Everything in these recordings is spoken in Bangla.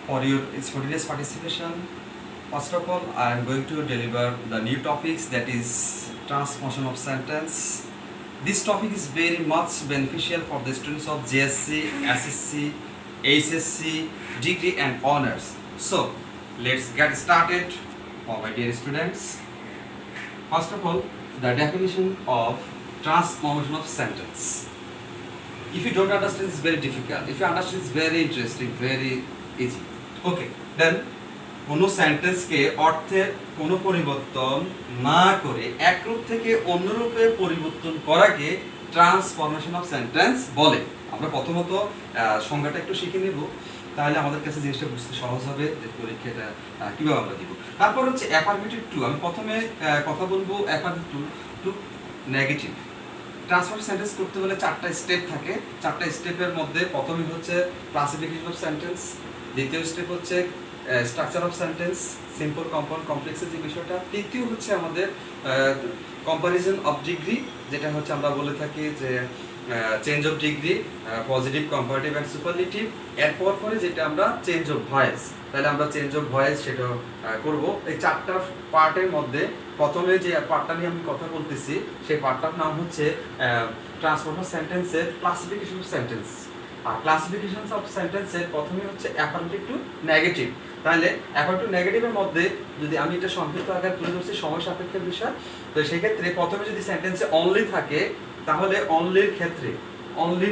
for your spontaneous participation. First of all, I am going to deliver the new topics, that is transformation of sentence. This topic is very much beneficial for the students of JSC, SSC, HSC, degree and honors. So, let's get started, my dear students. First of all, the definition of transformation of sentence. If you don't understand, it's very difficult. If you understand, it's very interesting, very easy. Okay, then কোনো সেন্টেন্সকে অর্থের কোনো পরিবর্তন না করে এক রূপ থেকে অন্য রূপে পরিবর্তন করাকে ট্রান্সফরমেশন অফ সেন্টেন্স বলে। আমরা প্রথমত সংজ্ঞাটা একটু শিখে নেব, তাহলে আমাদের কাছে জিনিসটা বুঝতে সহজ হবে যে পরীক্ষাটা কীভাবে আমরা দিব। তারপর হচ্ছে অ্যাফার্মেটিভ টু। আমি প্রথমে কথা বলবো affirmative to negative. Transformation sentence করতে হলে চারটা স্টেপ থাকে। চারটা স্টেপের মধ্যে প্রথমে হচ্ছে ক্লাসিফিকেশন অফ সেন্টেন্স, দ্বিতীয় স্টেপ হচ্ছে structure of sentence, simple, compound, কমপ্লেক্সের যে বিষয়টা। তৃতীয় হচ্ছে আমাদের কম্পারিজন অফ ডিগ্রি, যেটা হচ্ছে আমরা বলে থাকি যে change of degree, positive, comparative and superlative. এরপর পরে যেটা আমরা চেঞ্জ অফ ভয়েস, তাহলে আমরা চেঞ্জ অফ ভয়েস সেটা করব। এই চারটা পার্টের মধ্যে প্রথমে যে পার্টটা নিয়ে আমি কথা বলতেছি, সেই পার্টটার নাম হচ্ছে ট্রান্সফরমেশন সেন্টেন্সের ক্লাসিফিকেশন অফ সেন্টেন্স। আর ক্লাসিফিকেশন অফ সেন্টেন্সের প্রথমে হচ্ছে অ্যাফার্মেটিভ টু নেগেটিভ। তাহলে অ্যাফার্মেটিভ টু নেগেটিভের মধ্যে যদি আমি এটা সংক্ষিপ্ত আকারে তুলে ধরছি, সময় সাপেক্ষের বিষয়, তো সেক্ষেত্রে প্রথমে যদি সেন্টেন্সে অনলি থাকে, তাহলে অনলির ক্ষেত্রে, অনলি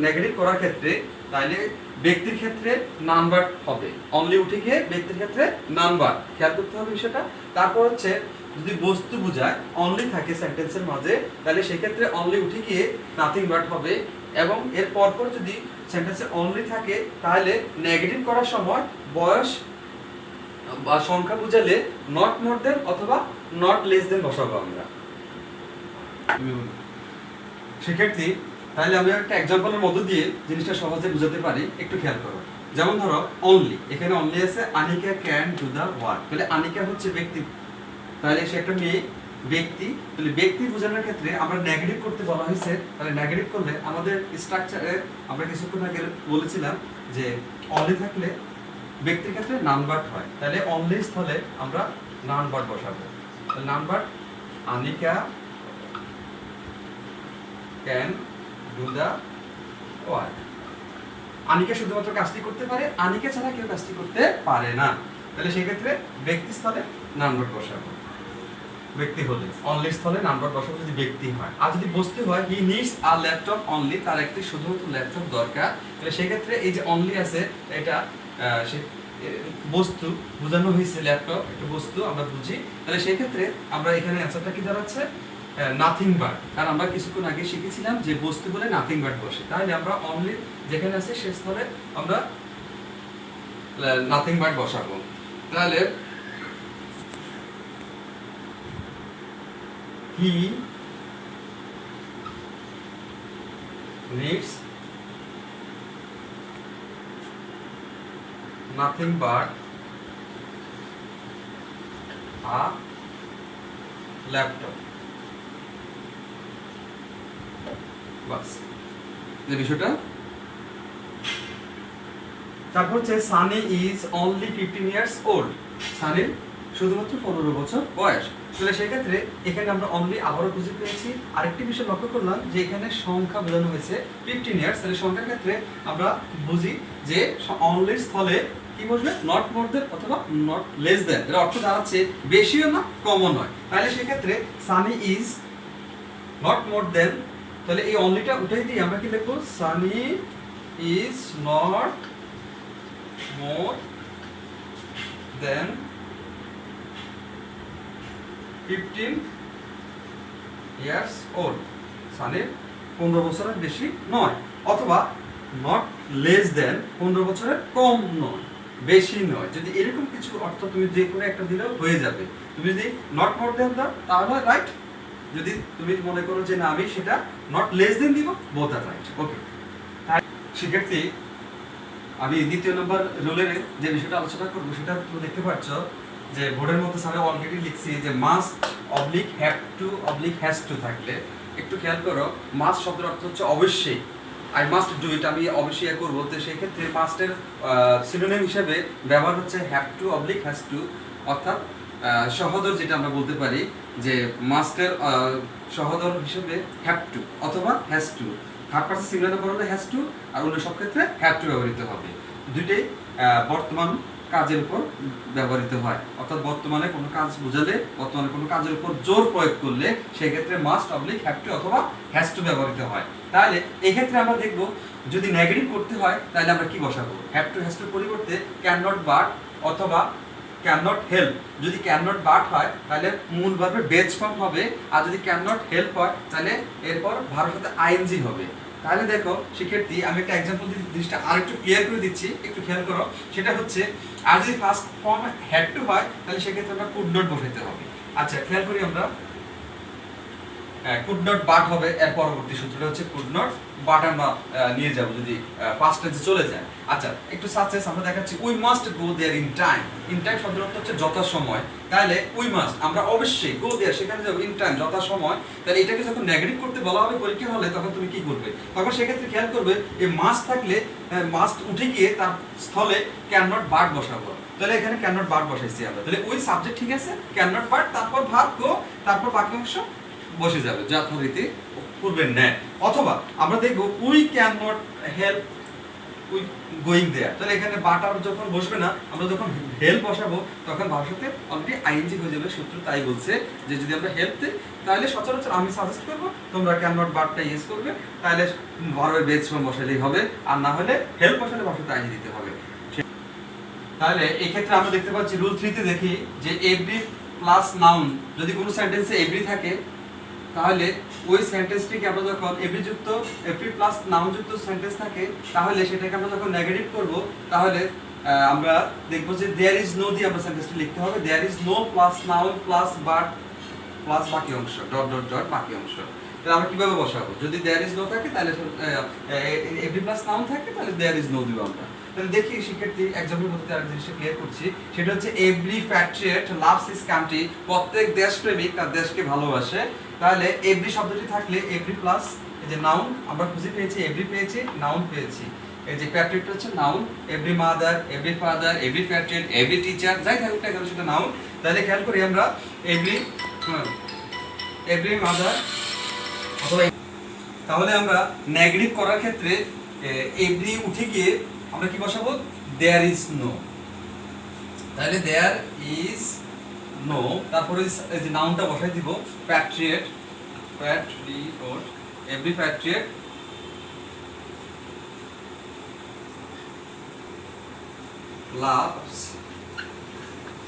নেগেটিভ করার ক্ষেত্রে, তাহলে ব্যক্তির ক্ষেত্রে নাম্বার হবে, অনলি উঠে গিয়ে ব্যক্তির ক্ষেত্রে নাম্বার, খেয়াল করতে হবে বিষয়টা। তারপর হচ্ছে যদি বস্তু বোঝায় অনলি থাকে সেন্টেন্সের মাঝে, তাহলে সেক্ষেত্রে অনলি উঠে গিয়ে নাথিং বাট হবে। এবং এর পরপর যদি সেন্টেন্সে অনলি থাকে, তাহলে নেগেটিভ করার সময় বয়স বা সংখ্যা বোঝালে নট মোর দেন অথবা নট লেস দেন বসাবো আমরা। সেক্ষেত্রে তাহলে আমি একটা এক্সাম্পলের মধ্য দিয়ে জিনিসটা সহজে বুঝাতে পারি, একটু খেয়াল করো। যেমন ধরো অনলি, এখানে অনলি আছে Anika can do the work, তাহলে আনিকা হচ্ছে ব্যক্তি, তাহলে সে একটা মেয়ে ব্যক্তি। তাহলে ব্যক্তি বোঝানোর ক্ষেত্রে আমরা নেগেটিভ করতে বলা হয়েছে, তাহলে নেগেটিভ করলে আমাদের স্ট্রাকচারে আমরা কিছুক্ষণ আগে বলেছিলাম যে অনলি থাকলে ব্যক্তির ক্ষেত্রে নাম্বার হয়, তাহলে অনলি স্থলে আমরা নাম্বার বসাবো। তাহলে number Anika can do the work. Anika শুধুমাত্র কাজটি করতে পারে, আনিকা ছাড়া কেউ কাজটি করতে পারে না। তাহলে সেক্ষেত্রে ব্যক্তি স্থলে নাম্বার বসাবো, ব্যক্তি হলে অনলি স্থলে নাম্বার বসাবো যদি ব্যক্তি হয়। আর যদি বস্তু হয়, হি নিডস আ ল্যাপটপ অনলি, তার একটি শুধুমাত্র ল্যাপটপ দরকার। তাহলে সেক্ষেত্রে এই যে অনলি আছে, এটা সে বস্তু বোঝানো হয়েছে, ল্যাপটপ একটা বস্তু আমরা বুঝি। তাহলে সেক্ষেত্রে আমরা এখানে অ্যান্সারটা কি দাঁড়াচ্ছে নাথিং বাট, কারণ আমরা কিছুক্ষণ আগে শিখেছিলাম যে বস্তু বলে নাথিং বাট বসে। তাহলে আমরা অনলি যেখানে আছে সে স্থলে আমরা নাথিং বাট বসাবো। তাহলে he needs nothing but a laptop। বাস যে বিষয়টা। তারপর হচ্ছে Sunny is only 15 years old, সানির শুধুমাত্র 15 বছর বয়স। তাহলে সেক্ষেত্রে এখানে আমরা অনলি আবারও বুঝে পেয়েছি। আরেকটি বিষয় লক্ষ্য করলাম যে এখানে সংখ্যা বোঝানো হয়েছে 15 ইয়ার্স, তাহলে সংখ্যার ক্ষেত্রে আমরা বুঝি যে অনলির স্থলে কি বসবে, নট মোর দেন অথবা নট লেস দেন। এর অর্থ দাঁড়াচ্ছে বেশিও না কমও নয়। তাহলে সেক্ষেত্রে Sunny is not more than, তাহলে এই অনলিটা উঠাই দিয়ে আমরা কি লিখবো, Sunny is not more than 15 years old, সানির 15 বছরের বেশি নয়, অথবা নট লেস দেন 15 বছরের কম নয়, বেশি নয়। যদি এরকম কিছু অর্থ তুমি যে কোনো একটা দিলেও হয়ে যাবে। তুমি যদি নট মোর দেন দাও তাহলে রাইট, যদি তুমি মনে করো যে না আমি সেটা নট লেস দেন দিব, বোথ আর রাইট। ওকে, সেক্ষেত্রে আমি দ্বিতীয় নম্বর রুলের যে বিষয়টা আলোচনা করবো সেটা তুমি দেখতে পাচ্ছ যে বোর্ডের মধ্যে স্যার অলরেডি লিখছি যে must oblique have to oblique has to থাকলে একটু খেয়াল করো, মাস্ট শব্দের অর্থ হচ্ছে অবশ্যই, আই মাস্ট ডু ইট, আমি অবশ্যই করবো। তো সেক্ষেত্রে মাস্টের সিনোনিম হিসেবে ব্যবহার হচ্ছে have to oblique has to, অর্থাৎ সহোদর যেটা আমরা বলতে পারি যে মাস্টের সহোদর হিসেবে হ্যাভ টু অথবা has to. Third person singular number হলে হ্যাজ টু, আর অন্য সব ক্ষেত্রে হ্যাভ টু ব্যবহৃত হবে। দুইটাই বর্তমান কাজের উপর ব্যবহৃত হয়, অর্থাৎ বর্তমানে কোনো কাজ বোঝালে, বর্তমানে কোনো কাজের উপর জোর প্রয়োগ করলে সেক্ষেত্রে মাস্ট অবলিক হ্যাভ টু অথবা হ্যাজ টু ব্যবহৃত হয়। তাহলে এই ক্ষেত্রে আমরা দেখব যদি নেগেটিভ করতে হয় তাহলে আমরা কি বসাবো? হ্যাভ টু হ্যাজ টুর পরিবর্তে ক্যান নট বাট অথবা ক্যান নট হেল্প। যদি ক্যান নট বাট হয় তাহলে মূল ভার্বের বেজ ফর্ম হবে, আর যদি ক্যান নট হেল্প হয় তাহলে এরপর ভার্বের সাথে আইএনজি হবে। তাহলে দেখো শিক্ষার্থী, আমি একটা এক্সাম্পল দিয়ে জিনিসটা আর একটু ক্লিয়ার করে দিচ্ছি, একটু খেয়াল করো। সেটা হচ্ছে আর যদি ফার্স্ট ফর্ম হ্যাড টু হয় তাহলে সেক্ষেত্রে আমরা কুড নট বসাইতে হবে। আচ্ছা খেয়াল করি আমরা, কুড নট বাট হবে, এর পরবর্তী সূত্রটা হচ্ছে কুড নট বাট আমরা নিয়ে যাব যদি পাস্ট টেন্সে চলে যায়। আচ্ছা একটু সাকসেস আমরা দেখাচ্ছি, we must go there in time. In time শব্দের অর্থ হচ্ছে যথাসময়। তাহলে উই মাস্ট আমরা অবশ্যই গো দেয়ার, সেখানে যাব ইন টাইম যথাসময়। তাহলে এটাকে যখন নেগেটিভ করতে বলা হবে পরীক্ষা হলে তখন তুমি কি করবে? তখন সেক্ষেত্রে খেয়াল করবে এই মাস্ট থাকলে মাস্ট উঠে গিয়ে তার স্থলে ক্যান নট বাট বসাবো। তাহলে এখানে ক্যান নট বাট বসাইছি আমরা। তাহলে ওই সাবজেক্ট ঠিক আছে, ক্যান নট বাট, তারপর ভার্ব গো, তারপর বাকি অংশ বসে যাবে যথারীতি পূর্বের ন্যায়। অথবা আমরা দেখব we cannot help we going there. তাহলে এখানে বাট আর যখন বসবে না, আমরা যখন হেল্প বসাবো তখন ভার্বের সাথে অলরেডি আইএনজি হয়ে যাবে। সূত্র তাই বলছে যে যদি আমরা হেল্প দিই তাহলে সচরাচর আমি সাজেস্ট করবো তোমরা ক্যান নট বাটটা ইউজ করবে, তাহলে ভার্বের বেজ ফর্ম বসালেই হবে, আর না হলে হেল্প বসালে ভার্বের সাথে আইএনজি দিতে হবে। তাহলে এই ক্ষেত্রে আমরা দেখতে পাচ্ছি রুল 3 তে দেখি যে এভরি প্লাস নাউন, যদি কোনো সেন্টেন্সে এভরি থাকে তাহলে ওই সেন্টেন্সটিকে আমরা যখন এভরি যুক্ত, এভরি প্লাস নাউন যুক্ত সেন্টেন্স থাকে তাহলে সেটাকে আমরা যখন নেগেটিভ করব তাহলে আমরা দেখব যে দেয়ার ইজ নো দিয়ে আমরা সেন্টেন্সটি লিখতে হবে। There is no plus noun plus but plus বাকি অংশ ডট ডট ডট বাকি অংশ। তাহলে আমরা কিভাবে বসাবো? যদি দেয়ার ইজ নো থাকে তাহলে এভরি প্লাস নাউন থাকে তাহলে দেয়ার ইজ নো দিব আমরা। তাহলে দেখি শিক্ষার্থী এক্সাম্পল মধ্যে আরেক জিনিসটা ক্লিয়ার করছি, সেটা হচ্ছে every Patriot loves his country. প্রত্যেক দেশপ্রেমিক তার দেশকে ভালোবাসে। তাহলে এভরি শব্দটি থাকলে এভরি প্লাস এই যে নাউন আমরা খুঁজে পেয়েছি, এভরি পেয়েছি, নাউন পেয়েছি। এই যে প্যাট্রিয়ট হচ্ছে noun, every mother, every father, every Patriot, every teacher, যাই থাকুক না কেন সেটা নাউন। তাহলে খেয়াল করি আমরা এভরি মাদার অথবা, তাহলে আমরা নেগেটিভ করার ক্ষেত্রে এভরি উঠে গিয়ে আমরা কি বসাবো? There is no. তাহলে দেয়ার ইজ নো, তারপরে এই যে নাউনটা বসাই দিব Patriot, every Patriot loves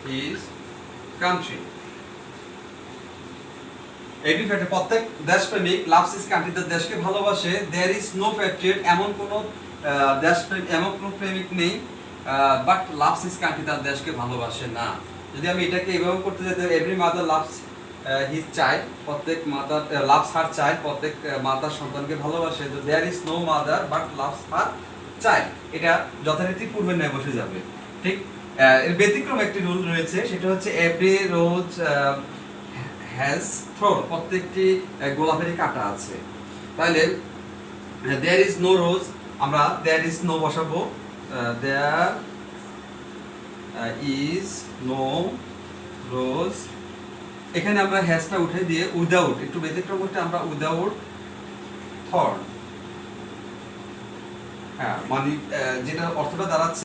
his country। Every Patriot প্রত্যেক দেশপ্রেমিক লাভস হিজ কান্ট্রি তার দেশকে ভালোবাসে। দেয়ার ইজ নো প্যাট্রিয়ট এমন কোনো দেশপ্রেমিক, এমন কোনো প্রেমিক নেই বাট লাভস হিজ কান্ট্রি তার দেশকে ভালোবাসে না। যদি আমি এটাকে এভাবে করতে যাই every mother loves his child, প্রত্যেক মাদার লাভস হার চাইল্ড, প্রত্যেক মাতার সন্তানকে ভালোবাসে। তো there is no mother but loves her child, এটা যথারীতি পূর্বের ন্যায় বসে যাবে। ঠিক এর ব্যতিক্রম একটি রুল রয়েছে, সেটা হচ্ছে এভরি রোজ হ্যাজ থ্রন, প্রত্যেকটি গোলাপেরই কাঁটা আছে। তাহলে দেয়ার ইজ নো রোজ আমরা দেয়ার ইজ নো বসাবো, দেয়ার ইজ নো রোজ। এখানে আমরা হ্যাজটা উঠে দিয়ে উইদাউট, একটু ব্যতিক্রম করতে আমরা উইদাউট থর্ন, হ্যাঁ মানে যেটা অর্থটা দাঁড়াচ্ছে